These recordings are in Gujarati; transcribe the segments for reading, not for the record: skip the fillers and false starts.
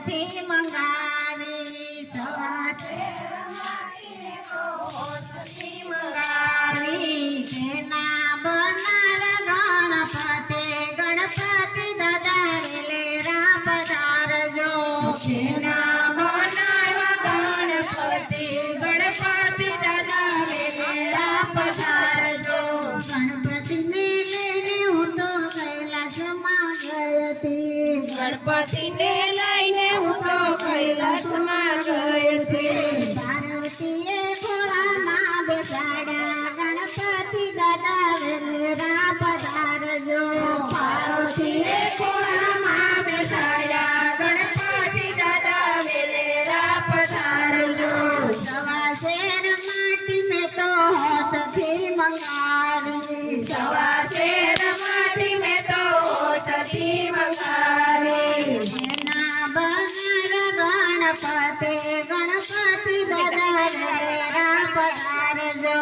હોશથી મંગાવી સવા શેરમાંથી હોશથી મંગાવી તેના બનાર ગણપતિ ગણપતિ દાદા વેલેરા પધારજો તેના બનાર ગણપતિ ગણપતિ દાદા વેલેરા પધારજો ગણપતિને લઈને હું તો કૈલાસમાં ગઈ હતી ગણપતિને લઈને હું તો કૈલાસમાં ગઈ હતી પાર્વતીએ ખોળામાં બેસાડ્યા ગણપતિ દાદા વેલેરા પધારજો પાર્વતીએ ખોળામાં બેસાડ્યા ગણપતિ દાદા વેલેરા પધારજો સવા શેર માટી મેં તો હોશથી મંગાવી સવા શેર માટી મેં તો હોશથી મંગાવી એના બનાર ગણપતિ ગણપતિ દાદા વેલેરા પધારજો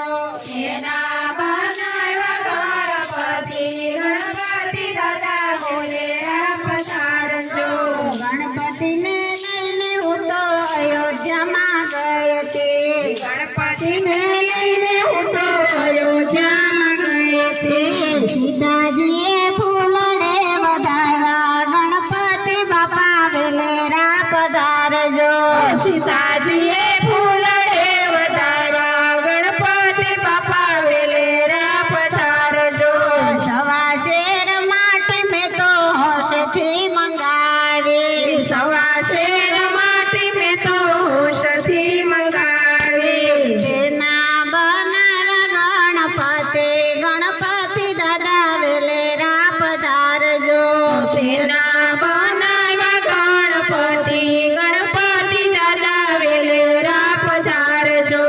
એના બનાર ગણપતિ ગણપતિ દાદા વેલેરા પધારજો ગણપતિને લઈને હું તો અયોધ્યામાં ગઈ હતી ગણપતિને લઈને હું તો અયોધ્યામાં ગઈ હતી સીતાજીએ ફૂલડે વધાર્યા ગણપતિ બાપા વેલેરા પધારજો સીતાજીએ ફૂલડે વધાર્યા ગણપતિ બાપા વેલેરા પધારજો સવા શેર માટી મેં તો હોશથી મંગાવી સવા શેર માટી મેં તો હોશથી મંગાવી તેના બનાર ગણપતિ ગણપતિ દાદા વેલેરા પધારજો તેના બનાર ગણપતિ ગણપતિ દાદા વેલેરા પધારજો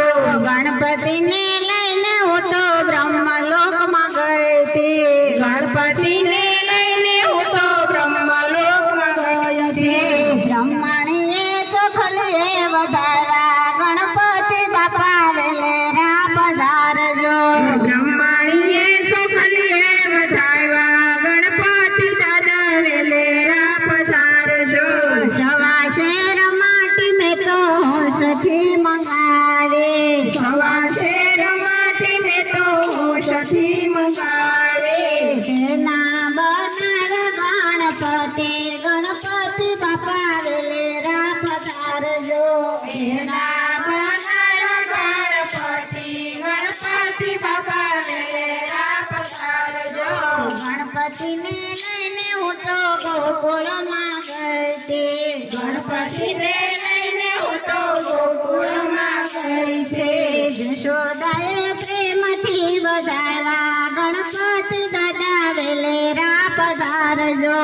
ગણપતિને લઈને હું તો બ્રહ્મલોકમાં ગઈ હતી ગણપતિને લઈને હું તો બ્રહ્મલોકમાં ગઈ હતી બ્રહ્મણીએ ચોખલીએ વધાર્યા ગણપતિ બાપા વેલેરા પધારજો બ્રહ્મણીએ ચોખલીએ વધાર્યા ગણપતિ દાદા વેલેરા પધારજો સવા શેર માટી મેં તો હોશથી મંગાવી સવા શેર માટી મેં તો હોશથી મંગાવી તેના બનાર ગણપતિ ગણપતિ બાપા વેલેરા પધારજો તેના બનાર ગણપતિ ગણપતિ બાપા વેલેરા પધારજો ગણપતિને લઈને હું તો ગોકુળમાં ગઈ હતી ગણપતિને લઈને હું તો ગોકુળમાં ગઈ હતી જશોદાએ પ્રેમથી વધાર્યા ગણપતિ દાદા વેલેરા પધારજો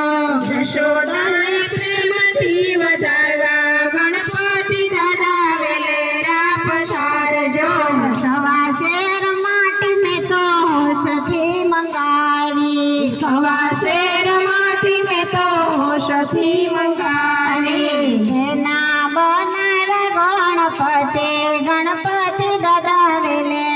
જશોદાએ પ્રેમથી વધાર્યા ગણપતિ દાદા વેલેરા પધારજો સવા શેર માટી મેં તો હોશથી મંગાવી સવા શેર માટી મેં તો હોશથી મંગાવી એના બનાર ગણપતિ ગણપતિ દાદા વેલેરા